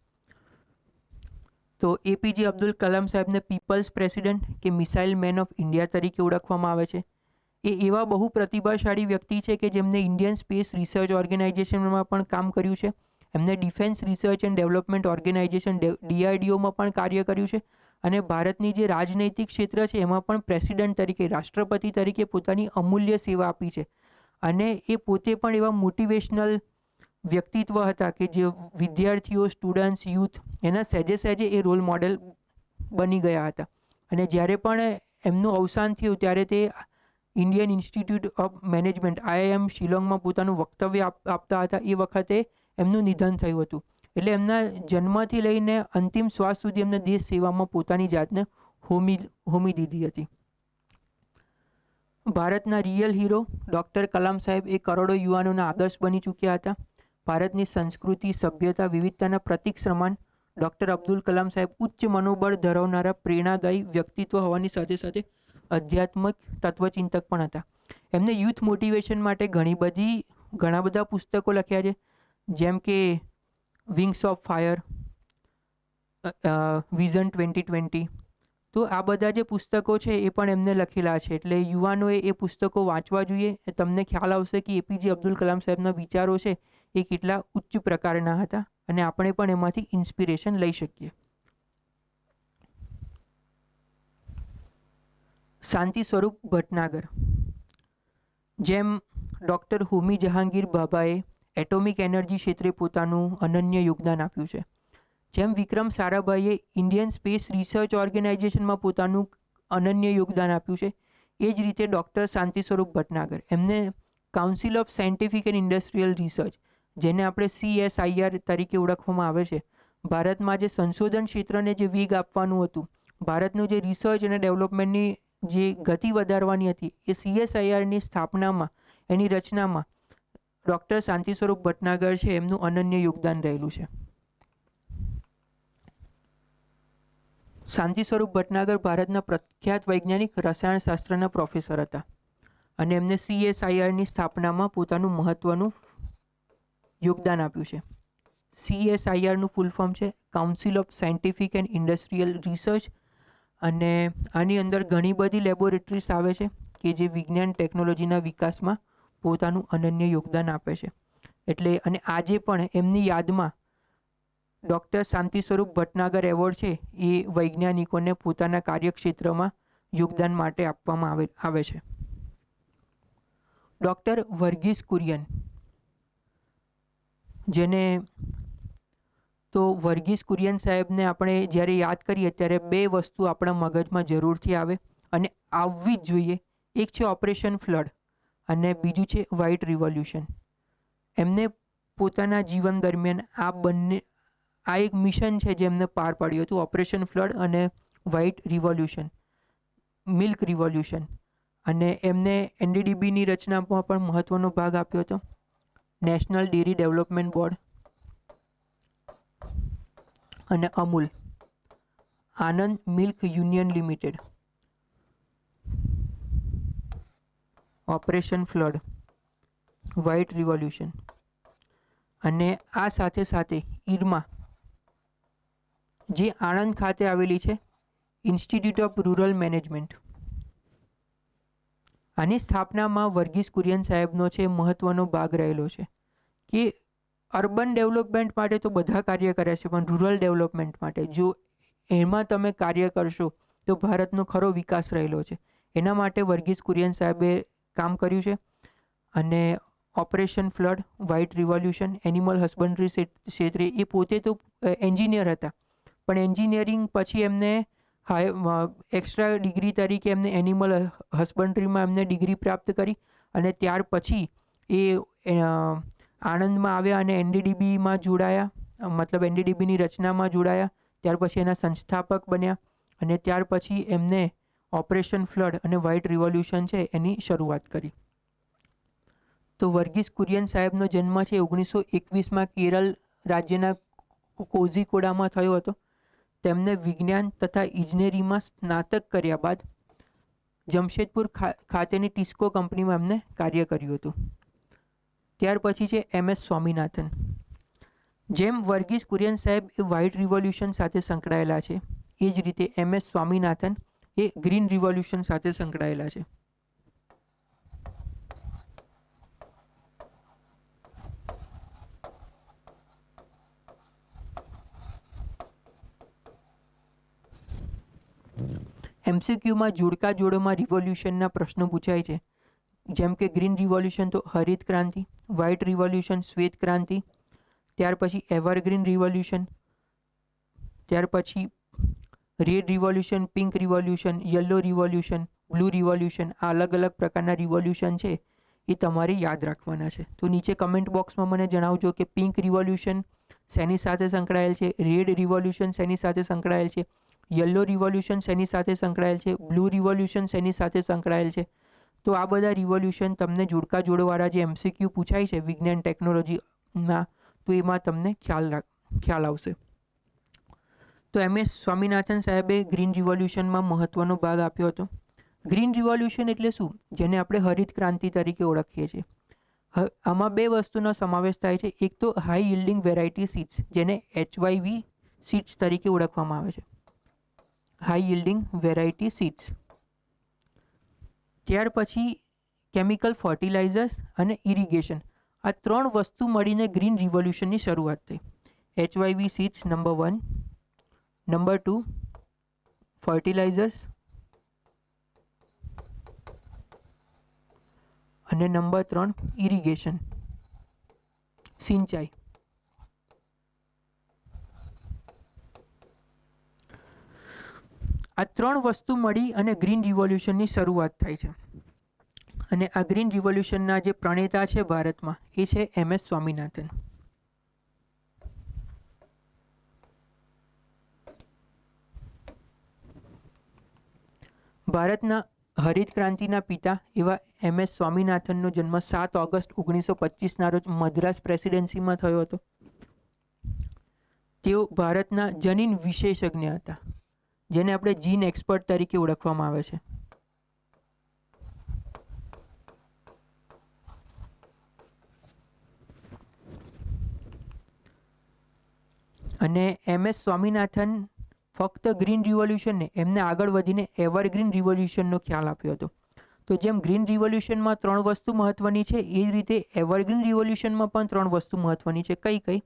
તો APJ અબ્દુલ કલામ સાહેબને પીપલ્સ પ્રેસિડેન્ટ કે મિસાઇલ મેન ઓફ ઇન્ડિયા તરીકે ઓળખવામાં આવે છે. એ એવા બહુ પ્રતિભાશાળી વ્યક્તિ છે કે જેમને ઇન્ડિયન સ્પેસ રિસર્ચ ઓર્ગેનાઇઝેશનમાં પણ કામ કર્યું છે. એમને defence research and development organisation DRDOમાં પણ કાર્ય કર્યું છે. અને ભારતની જે રાજનૈતિક ક્ષેત્ર છે એમાં પણ પ્રેસિડેન્ટ તરીકે, રાષ્ટ્રપતિ તરીકે પોતાની અમૂલ્ય સેવા આપી છે. અને એ પોતે પણ એવા મોટિવેશનલ વ્યક્તિત્વ હતા કે જે વિદ્યાર્થીઓ, સ્ટુડન્ટ્સ, યુથ એના સહેજે સહેજે એ રોલ મોડેલ બની ગયા હતા. અને જ્યારે પણ એમનું અવસાન થયું ત્યારે તે Indian institute of management IIM શિલોંગમાં પોતાનું વક્તવ્ય આપતા હતા. એ વખતે એમનું નિધન થયું હતું. એટલે એમના જન્મથી લઈને અંતિમ શ્વાસ સુધી એમને દેશ સેવામાં પોતાની જાતને હોમી દીધી હતી. ભારતના રિયલ હીરો ડૉક્ટર કલામ સાહેબ એ કરોડો યુવાનોના આદર્શ બની ચૂક્યા હતા. ભારતની સંસ્કૃતિ, સભ્યતા, વિવિધતાના પ્રતીક સમાન ડૉક્ટર અબ્દુલ કલામ સાહેબ ઉચ્ચ મનોબળ ધરાવનારા પ્રેરણાદાયી વ્યક્તિત્વ હોવાની સાથે સાથે આધ્યાત્મિક તત્વચિંતક પણ હતા. એમને યુથ મોટિવેશન માટે ઘણી બધી ઘણા બધા પુસ્તકો લખ્યા છે, જેમ કે વિંગ્સ ઓફ ફાયર, વિઝન 2020. તો આ બધા જે પુસ્તકો છે એ પણ એમને લખેલા છે. એટલે યુવાનોએ એ પુસ્તકો વાંચવા જોઈએ. તમને ખ્યાલ આવશે કે એપીજે અબ્દુલ કલામ સાહેબના વિચારો છે એ કેટલા ઉચ્ચ પ્રકારના હતા અને આપણે પણ એમાંથી ઇન્સ્પિરેશન લઈ શકીએ. શાંતિ સ્વરૂપ ભટનાગર. જેમ ડૉક્ટર હોમી જહાંગીર ભાભાએ એટોમિક એનર્જી ક્ષેત્રે પોતાનું અનન્ય યોગદાન આપ્યું છે, જેમ વિક્રમ સારાભાઈએ ઇન્ડિયન સ્પેસ રિસર્ચ ઓર્ગેનાઇઝેશનમાં પોતાનું અનન્ય યોગદાન આપ્યું છે, એ જ રીતે ડૉક્ટર શાંતિ સ્વરૂપ ભટનાગર એમને council of scientific and industrial research, જેને આપણે CSIR તરીકે ઓળખવામાં આવે છે, ભારતમાં જે સંશોધન ક્ષેત્રને જે વેગ આપવાનું હતું, ભારતનું જે રિસર્ચ અને ડેવલપમેન્ટની જે ગતિ વધારવાની હતી, એ CSIRની સ્થાપનામાં, એની રચનામાં ડૉક્ટર શાંતિ સ્વરૂપ ભટનાગર છે એમનું અનન્ય યોગદાન રહેલું છે. શાંતિ સ્વરૂપ ભટનાગર ભારતના પ્રખ્યાત વૈજ્ઞાનિક રસાયણશાસ્ત્રના પ્રોફેસર હતા અને એમને CSIRની સ્થાપનામાં પોતાનું મહત્વનું યોગદાન આપ્યું છે. CSIRનું ફૂલ ફોર્મ છે council of scientific and industrial research, અને આની અંદર ઘણી બધી લેબોરેટરીઝ આવે છે કે જે વિજ્ઞાન ટેકનોલોજીના વિકાસમાં પોતાનું અનન્ય યોગદાન આપે છે. એટલે અને આજે પણ એમની યાદમાં ડૉક્ટર શાંતિ સ્વરૂપ ભટનાગર એવોર્ડ છે એ વૈજ્ઞાનિકોને પોતાના કાર્યક્ષેત્રમાં યોગદાન માટે આપવામાં આવે છે. ડૉક્ટર વર્ગીસ કુરિયન, જેને તો વર્ગીસ કુરિયન સાહેબને આપણે જ્યારે યાદ કરીએ ત્યારે બે વસ્તુ આપણા મગજમાં જરૂરથી આવે અને આવવી જ જોઈએ. એક છે ઓપરેશન ફ્લડ અને બીજું છે વ્હાઇટ રિવોલ્યુશન. એમને પોતાના જીવન દરમિયાન આ એક મિશન છે જે એમને પાર પાડ્યું હતું, ઓપરેશન ફ્લડ અને વ્હાઇટ રિવોલ્યુશન, મિલ્ક રિવોલ્યુશન. અને એમને NDDBની રચનામાં પણ મહત્વનો ભાગ આપ્યો હતો, નેશનલ ડેરી ડેવલપમેન્ટ બોર્ડ અને Amul, Anand milk union limited, operation flood, white revolution, અને આ સાથે સાથે ઇરમા, જે આણંદ ખાતે આવેલી છે, ઇન્સ્ટિટ્યૂટ ઓફ રૂરલ મેનેજમેન્ટ. આની સ્થાપનામાં વર્ગીસ કુરિયન સાહેબનો છે મહત્વનો ભાગ રહેલો છે કે અર્બન ડેવલપમેન્ટ માટે તો બધા કાર્ય કરે છે, પણ રૂરલ ડેવલપમેન્ટ માટે જો એમાં તમે કાર્ય કરશો તો ભારતનો ખરો વિકાસ રહેલો છે. એના માટે વર્ગીસ કુરિયન સાહેબે કામ કર્યું છે. અને operation flood, white revolution, animal husbandry ક્ષેત્રે એ પોતે તો એન્જિનિયર હતા, પણ એન્જિનિયરિંગ પછી એમને એક્સ્ટ્રા ડિગ્રી તરીકે એમને એનિમલ હસબન્ડરીમાં એમને ડિગ્રી પ્રાપ્ત કરી અને ત્યાર પછી એ આણંદમાં આવ્યા અને NDDBમાં જોડાયા, મતલબ NDDBની રચનામાં જોડાયા. ત્યાર પછી એના સંસ્થાપક બન્યા અને ત્યાર પછી એમને ઓપરેશન ફ્લડ અને વ્હાઇટ રિવોલ્યુશન છે એની શરૂઆત કરી. તો વર્ગીસ કુરિયન સાહેબનો જન્મ છે 1921માં કેરળ રાજ્યના કોઝીકોડામાં થયો હતો. તેમને વિજ્ઞાન તથા ઇજનેરીમાં સ્નાતક કર્યા બાદ જમશેદપુર ખાતેની ટિસ્કો કંપનીમાં એમને કાર્ય કર્યું હતું. ત્યાર પછી છે MS સ્વામીનાથન. જેમ વર્ગીસ કુરિયન સાહેબ એ વ્હાઇટ રિવોલ્યુશન સાથે સંકળાયેલા છે, એ જ રીતે MS સ્વામીનાથન એ ગ્રીન રિવોલ્યુશન સાથે સંકળાયેલા છે. MCQમાં જોડકા જોડોમાં રિવોલ્યુશનના પ્રશ્નો પૂછાય છે, જેમ કે ગ્રીન રિવોલ્યુશન તો હરિત ક્રાંતિ, વ્હાઇટ રિવોલ્યુશન શ્વેત ક્રાંતિ, ત્યાર પછી એવરગ્રીન રિવોલ્યુશન, ત્યાર પછી red revolution, pink revolution, yellow revolution, blue revolution. આ અલગ અલગ પ્રકારના રિવોલ્યુશન છે એ તમારે યાદ રાખવાના છે. તો નીચે કમેન્ટ બોક્સમાં મને જણાવજો કે પિંક રિવોલ્યુશન શેની સાથે સંકળાયેલ છે, રેડ રિવોલ્યુશન શેની સાથે સંકળાયેલ છે, યલો રિવોલ્યુશન શેની સાથે સંકળાયેલ છે, બ્લુ રિવોલ્યુશન શેની સાથે સંકળાયેલ છે. તો આ બધા રિવોલ્યુશન તમને જોડકા જોડવાળા જે MCQ પૂછાય છે વિજ્ઞાન ટેકનોલોજીના, તો એમાં તમને ખ્યાલ આવશે. તો MS સ્વામીનાથન સાહેબે ગ્રીન રિવોલ્યુશનમાં મહત્વનો ભાગ આપ્યો હતો. ગ્રીન રિવોલ્યુશન એટલે શું? જેને આપણે હરિત ક્રાંતિ તરીકે ઓળખીએ છીએ. હવે આમાં બે વસ્તુનો સમાવેશ થાય છે. એક તો હાઈ yielding વેરાયટી સીડ્સ, જેને HYV સીડ્સ તરીકે ઓળખવામાં આવે છે, હાઈ yielding વેરાયટી સીડ્સ. ત્યાર પછી કેમિકલ ફર્ટિલાઇઝર્સ અને ઇરિગેશન, આ ત્રણ વસ્તુ મળીને ગ્રીન રિવોલ્યુશનની શરૂઆત થઈ. HYV seeds number 1, number 2 fertilisers અને નંબર 3 ઇરિગેશન, સિંચાઈ. આ ત્રણ વસ્તુ મળી અને ગ્રીન રિવોલ્યુશનની શરૂઆત થાય છે. અને આ ગ્રીન રિવોલ્યુશનના જે પ્રણેતા છે ભારતમાં એ છે MS સ્વામીનાથન. ભારતના હરિત ક્રાંતિના પિતા એવા MS સ્વામીનાથનનો જન્મ 7 ઓગસ્ટ 1925ના રોજ મદ્રાસ પ્રેસિડેન્સીમાં થયો હતો. તેઓ ભારતના જનીન વિશેષજ્ઞ હતા, જેને આપણે જીન એક્સપર્ટ તરીકે ઓળખવામાં આવે છે. અને MS સ્વામીનાથન ફક્ત ગ્રીન રિવોલ્યુશનને એમને આગળ વધીને એવરગ્રીન રિવોલ્યુશનનો ખ્યાલ આપ્યો હતો. તો જેમ ગ્રીન રિવોલ્યુશનમાં 3 વસ્તુ મહત્વની છે, એ જ રીતે એવરગ્રીન રિવોલ્યુશનમાં પણ 3 વસ્તુ મહત્વની છે. કઈ કઈ?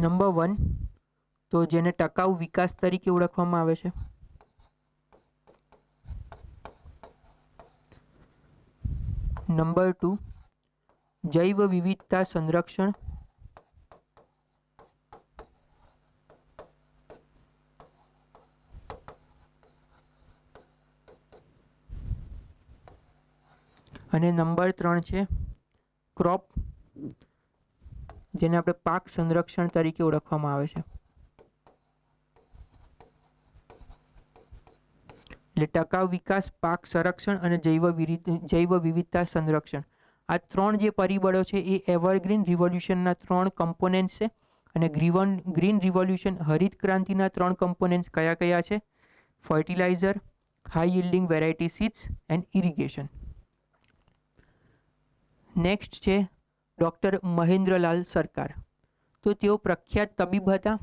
નંબર 1 તો જેને ટકાઉ વિકાસ તરીકે ઓળખવામાં આવે છે. નંબર 2 જૈવ વિવિધતા સંરક્ષણ. અને નંબર 3 છે ક્રોપ, જેને આપણે પાક સંરક્ષણ તરીકે ઓળખવામાં આવે છે. એટલે ટકાઉ વિકાસ, પાક સંરક્ષણ અને જૈવ વિવિધતા સંરક્ષણ, આ 3 જે પરિબળો છે એ એવરગ્રીન રિવોલ્યુશનના 3 કમ્પોનેન્ટ્સ છે. અને ગ્રીન રિવોલ્યુશન હરિત ક્રાંતિના 3 કમ્પોનેન્ટ્સ કયા કયા છે? Fertiliser, high yielding variety seeds and irrigation. Next છે ડૉક્ટર મહેન્દ્રલાલ સરકાર. તો તેઓ પ્રખ્યાત તબીબ હતા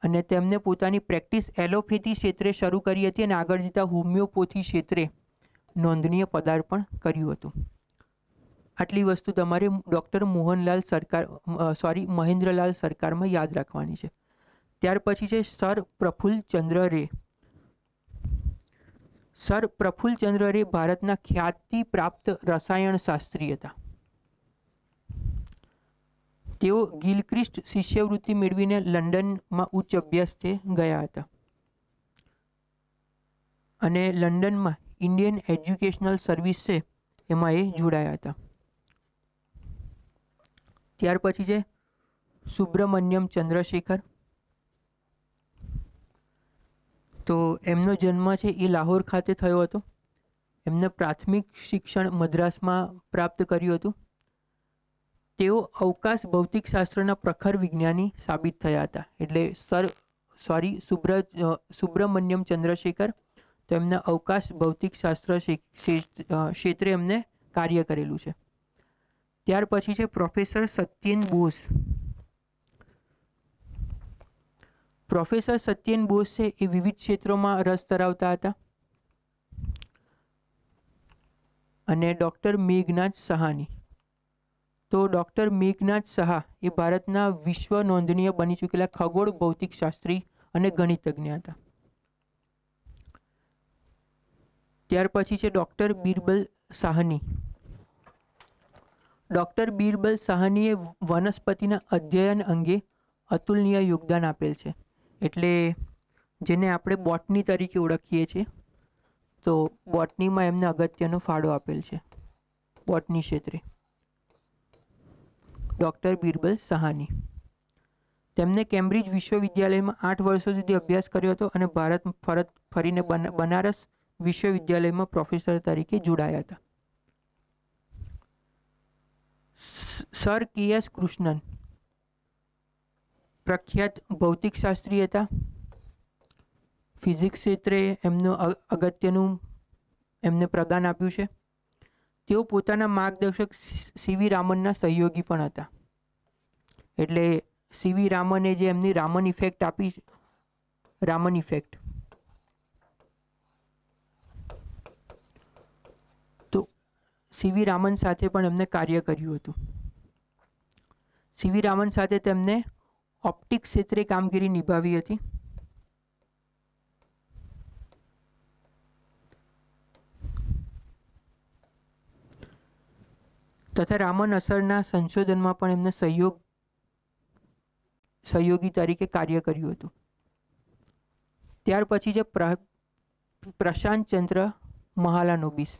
અને તેમને પોતાની પ્રેક્ટિસ એલોપેથી ક્ષેત્રે શરૂ કરી હતી અને આગળ જતા હોમિયોપેથી ક્ષેત્રે નોંધનીય પદાર્પણ કર્યું હતું. આટલી વસ્તુ તમારે ડૉક્ટર મહેન્દ્રલાલ સરકારમાં યાદ રાખવાની છે. ત્યાર પછી છે સર પ્રફુલ્લચંદ્ર રે. સર પ્રફુલ્લચંદ્ર રે ભારતના ખ્યાતિ પ્રાપ્ત રસાયણશાસ્ત્રી હતા. તેઓ ગિલક્રિસ્ટ શિષ્યવૃત્તિ મેળવીને લંડનમાં ઉચ્ચ અભ્યાસથી ગયા હતા અને લંડનમાં ઇન્ડિયન એજ્યુકેશનલ સર્વિસ છે એમાં એ જોડાયા હતા. ત્યાર પછી છે સુબ્રમણ્યમ ચંદ્રશેખર. તો એમનો જન્મ છે એ લાહોર ખાતે થયો હતો. એમને પ્રાથમિક શિક્ષણ મદ્રાસમાં પ્રાપ્ત કર્યું હતું. તેઓ અવકાશ ભૌતિકશાસ્ત્રના પ્રખર વિજ્ઞાની સાબિત થયા હતા. એટલે સુબ્રમણ્યમ ચંદ્રશેખર, તો એમના અવકાશ ભૌતિકશાસ્ત્ર ક્ષેત્રે એમને કાર્ય કરેલું છે. ત્યાર પછી છે પ્રોફેસર સત્યેન બોઝ. પ્રોફેસર સત્યેન બોઝ છે એ વિવિધ ક્ષેત્રોમાં રસ ધરાવતા હતા. અને ડૉક્ટર મેઘનાથ સહાની. તો ડૉક્ટર મેઘનાથ સહા એ ભારતના વિશ્વ નોંધનીય બની ચૂકેલા ખગોળ ભૌતિકશાસ્ત્રી અને ગણિતજ્ઞ હતા. ત્યાર પછી છે ડૉક્ટર બિરબલ સાહની. ડૉક્ટર બિરબલ સાહનીએ વનસ્પતિના અધ્યયન અંગે અતુલનીય યોગદાન આપેલ છે. એટલે જેને આપણે બોટની તરીકે ઓળખીએ છીએ, તો બોટનીમાં એમને અગત્યનો ફાળો આપેલ છે બોટની ક્ષેત્રે. ડૉક્ટર બિરબલ સાહાની. તેમને કેમ્બ્રિજ વિશ્વવિદ્યાલયમાં 8 વર્ષો સુધી અભ્યાસ કર્યો હતો અને ભારત ફરીને બનારસ વિશ્વવિદ્યાલયમાં પ્રોફેસર તરીકે જોડાયા હતા. સર કે.એસ. કૃષ્ણન પ્રખ્યાત ભૌતિકશાસ્ત્રી હતા. ફિઝિક્સ ક્ષેત્રે એમનું અગત્યનું એમને પ્રદાન આપ્યું છે. તેઓ પોતાના માર્ગદર્શક સીવી રામનના સહયોગી પણ હતા. એટલે સીવી રામને જે એમની રામન ઇફેક્ટ આપી, રામન ઇફેક્ટ, તો સીવી રામન સાથે પણ એમને કાર્ય કર્યું હતું. સીવી રામન સાથે તેમને ઓપ્ટિક્સ ક્ષેત્રે કામગીરી નિભાવી હતી. તથા રામન અસરના સંશોધનમાં પણ એમને સહયોગી તરીકે કાર્ય કર્યું હતું. ત્યાર પછી છે પ્રશાંતચંદ્ર મહાલાનોબિસ.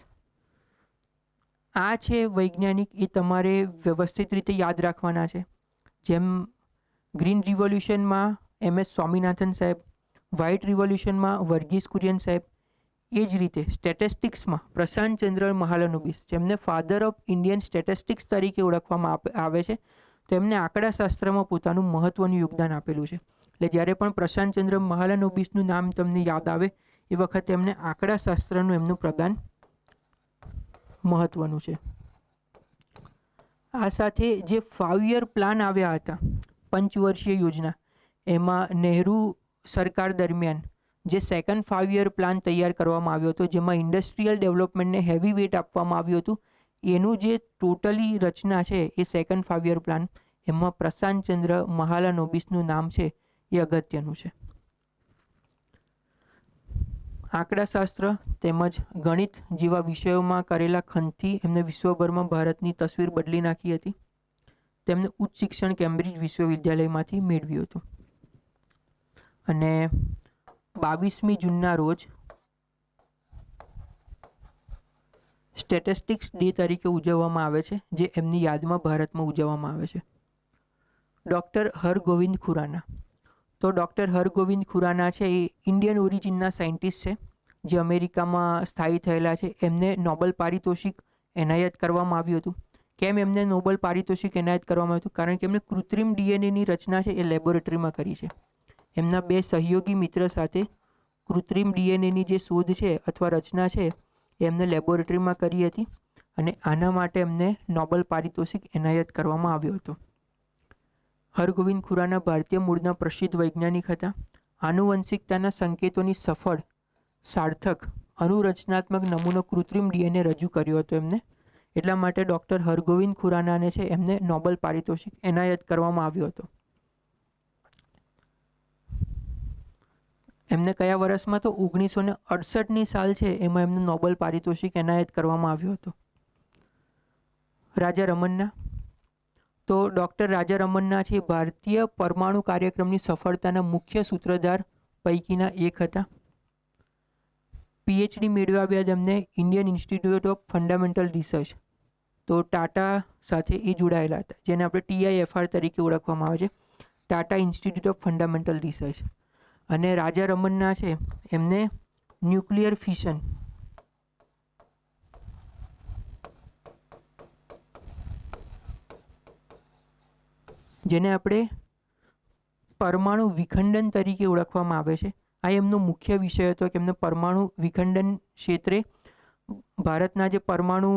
આ છે વૈજ્ઞાનિક, એ તમારે વ્યવસ્થિત રીતે યાદ રાખવાના છે. જેમ ગ્રીન રિવોલ્યુશનમાં MS સ્વામિનાથન સાહેબ, વ્હાઇટ રિવોલ્યુશનમાં વર્ગીસ કુરિયન સાહેબ, એ જ રીતે સ્ટેટિસ્ટિક્સમાં પ્રશાંતચંદ્ર મહાલાનોબિસ, જેમને ફાધર ઓફ ઇન્ડિયન સ્ટેટિસ્ટિક્સ તરીકે ઓળખવામાં આવે છે. તો એમને આંકડાશાસ્ત્રમાં પોતાનું મહત્વનું યોગદાન આપેલું છે. એટલે જ્યારે પણ પ્રશાંતચંદ્ર મહાલાનોબિસનું નામ તમને યાદ આવે એ વખતે એમને આંકડાશાસ્ત્રનું એમનું પ્રદાન મહત્વનું છે. આ સાથે જે 5 યર પ્લાન આવ્યા હતા, પંચવર્ષીય યોજના, એમાં નહેરુ સરકાર દરમિયાન જે સેકન્ડ 5 યર પ્લાન તૈયાર કરવામાં આવ્યો હતો, જેમાં ઇન્ડસ્ટ્રીયલ ડેવલપમેન્ટને હેવી વેટ આપવામાં આવ્યું હતું, એનું જે ટોટલી રચના છે એ સેકન્ડ 5 યર પ્લાન, એમાં પ્રશાંતચંદ્ર મહાલાનોબિસનું નામ છે એ અગત્યનું છે. આંકડાશાસ્ત્ર તેમજ ગણિત જેવા વિષયોમાં કરેલા ખંડથી એમને વિશ્વભરમાં ભારતની તસવીર બદલી નાખી હતી. તેમને ઉચ્ચ શિક્ષણ કેમ્બ્રિજ વિશ્વવિદ્યાલયમાંથી મેળવ્યું હતું. અને 22મી જૂનના રોજ સ્ટેટિસ્ટિક્સ ડે તરીકે ઉજવવામાં આવે છે, જે એમની યાદમાં ભારતમાં ઉજવવામાં આવે છે. ડૉક્ટર હરગોવિંદ ખુરાના. તો ડૉક્ટર હરગોવિંદ ખુરાના છે એ ઇન્ડિયન ઓરિજિનના સાયન્ટિસ્ટ છે, જે અમેરિકામાં સ્થાયી થયેલા છે. એમને નોબેલ પારિતોષિક એનાયત કરવામાં આવ્યું હતું. કેમ એમને નોબેલ પારિતોષિક એનાયત કરવામાં આવ્યું હતું? કારણ કે એમને કૃત્રિમ ડીએનએની રચના છે એ લેબોરેટરીમાં કરી છે. એમના 2 સહયોગી મિત્ર સાથે કૃત્રિમ ડીએનએની જે શોધ છે અથવા રચના છે એ એમને લેબોરેટરીમાં કરી હતી, અને આના માટે એમને નોબેલ પારિતોષિક એનાયત કરવામાં આવ્યો હતો. હરગોવિંદ ખુરાના ભારતીય મૂળના પ્રસિદ્ધ વૈજ્ઞાનિક હતા. આનુવંશિકતાના સંકેતોની સફળ, સાર્થક, અનુરચનાત્મક નમૂનો કૃત્રિમ ડીએનએ રજૂ કર્યો હતો એમને. એટલા માટે ડૉક્ટર હરગોવિંદ ખુરાનાને છે એમને નોબેલ પારિતોષિક એનાયત કરવામાં આવ્યો હતો. એમને કયા વર્ષમાં? તો 1968ની સાલ છે એમાં એમને નોબેલ પારિતોષિક એનાયત કરવામાં આવ્યો હતો. રાજા રમન્ના. તો ડૉક્ટર રાજા રમન્ના છે ભારતીય પરમાણુ કાર્યક્રમની સફળતાના મુખ્ય સૂત્રધાર પૈકીના એક હતા. PhD મેળવ્યા બાદ એમને Indian institute of fundamental research, તો ટાટા સાથે એ જોડાયેલા હતા, જેને આપણે TIFR તરીકે ઓળખવામાં આવે છે, Tata institute of fundamental research. અને રાજા રમન્ના છે એમને ન્યુક્લિયર ફિશન, જેને આપણે પરમાણુ વિખંડન તરીકે ઓળખવામાં આવે છે, આ એમનો મુખ્ય વિષય હતો કે એમને પરમાણુ વિખંડન ક્ષેત્રે ભારતના જે પરમાણુ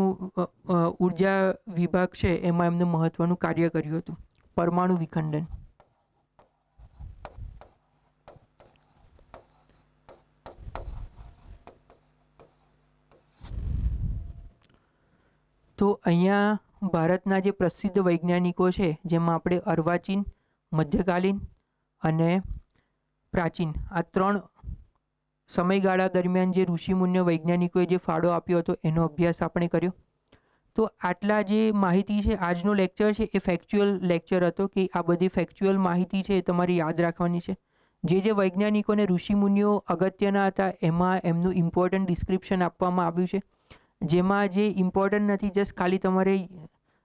ઉર્જા વિભાગ છે એમાં એમને મહત્વનું કાર્ય કર્યું હતું, પરમાણુ વિખંડન. તો અહીંયા ભારતના જે પ્રસિદ્ધ વૈજ્ઞાનિકો છે, જેમાં આપણે અર્વાચીન, મધ્યકાલીન અને પ્રાચીન, આ 3 સમયગાળા દરમિયાન જે ઋષિમુન્ય વૈજ્ઞાનિકોએ જે ફાળો આપ્યો હતો એનો અભ્યાસ આપણે કર્યો. તો આટલા જે માહિતી છે, આજનો લેક્ચર છે એ ફેક્ચ્યુઅલ લેક્ચર હતો, કે આ બધી ફેક્ચ્યુઅલ માહિતી છે એ તમારે યાદ રાખવાની છે. જે વૈજ્ઞાનિકોને ઋષિમુનિઓ અગત્યના હતા એમાં એમનું ઇમ્પોર્ટન્ટ ડિસ્ક્રિપ્શન આપવામાં આવ્યું છે. જેમાં જે ઇમ્પોર્ટન્ટ નથી, જસ્ટ ખાલી તમારે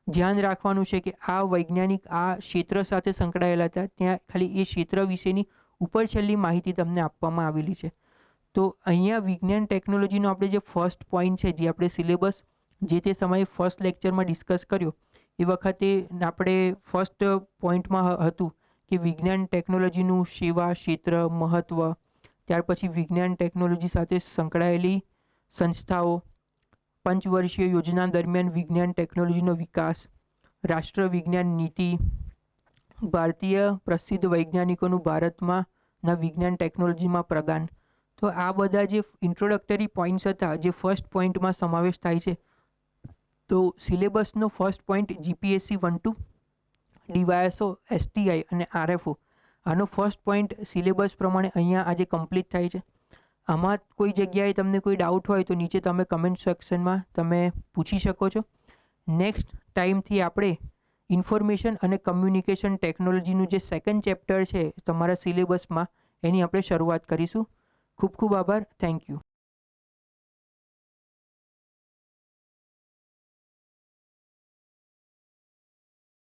ધ્યાન રાખવાનું છે કે આ વૈજ્ઞાનિક આ ક્ષેત્ર સાથે સંકળાયેલા હતા, ત્યાં ખાલી એ ક્ષેત્ર વિશેની ઉપર છેલ્લી માહિતી તમને આપવામાં આવેલી છે. તો અહીંયા વિજ્ઞાન ટેકનોલોજીનો આપણે જે ફર્સ્ટ પોઈન્ટ છે, જે આપણે સિલેબસ જે તે સમયે ફર્સ્ટ લેક્ચરમાં ડિસ્કસ કર્યો, એ વખતે આપણે ફર્સ્ટ પોઈન્ટમાં હતું કે વિજ્ઞાન ટેકનોલોજીનું સેવા ક્ષેત્ર મહત્ત્વ, ત્યાર પછી વિજ્ઞાન ટેકનોલોજી સાથે સંકળાયેલી સંસ્થાઓ, પંચવર્ષીય યોજના દરમિયાન વિજ્ઞાન ટેકનોલોજીનો વિકાસ, રાષ્ટ્ર વિજ્ઞાન નીતિ, ભારતીય પ્રસિદ્ધ વૈજ્ઞાનિકોનું ભારતમાં વિજ્ઞાન ટેકનોલોજીમાં પ્રદાન. તો આ બધા જે ઇન્ટ્રોડક્ટરી પોઈન્ટ્સ હતા જે ફર્સ્ટ પોઈન્ટમાં સમાવેશ થાય છે. તો સિલેબસનો first point GPSC 1-2, DYSO, STI અને આરએફઓ, આનો ફર્સ્ટ પોઈન્ટ સિલેબસ પ્રમાણે અહીંયા આજે કમ્પ્લીટ થાય છે. આમાં કોઈ જગ્યાએ તમને કોઈ ડાઉટ હોય તો નીચે તમે કમેન્ટ સેક્શનમાં તમે પૂછી શકો છો. નેક્સ્ટ ટાઈમથી આપણે ઇન્ફોર્મેશન અને કમ્યુનિકેશન ટેકનોલોજીનું જે સેકન્ડ ચેપ્ટર છે તમારા સિલેબસમાં, એની આપણે શરૂઆત કરીશું. ખૂબ ખૂબ આભાર. Thank you.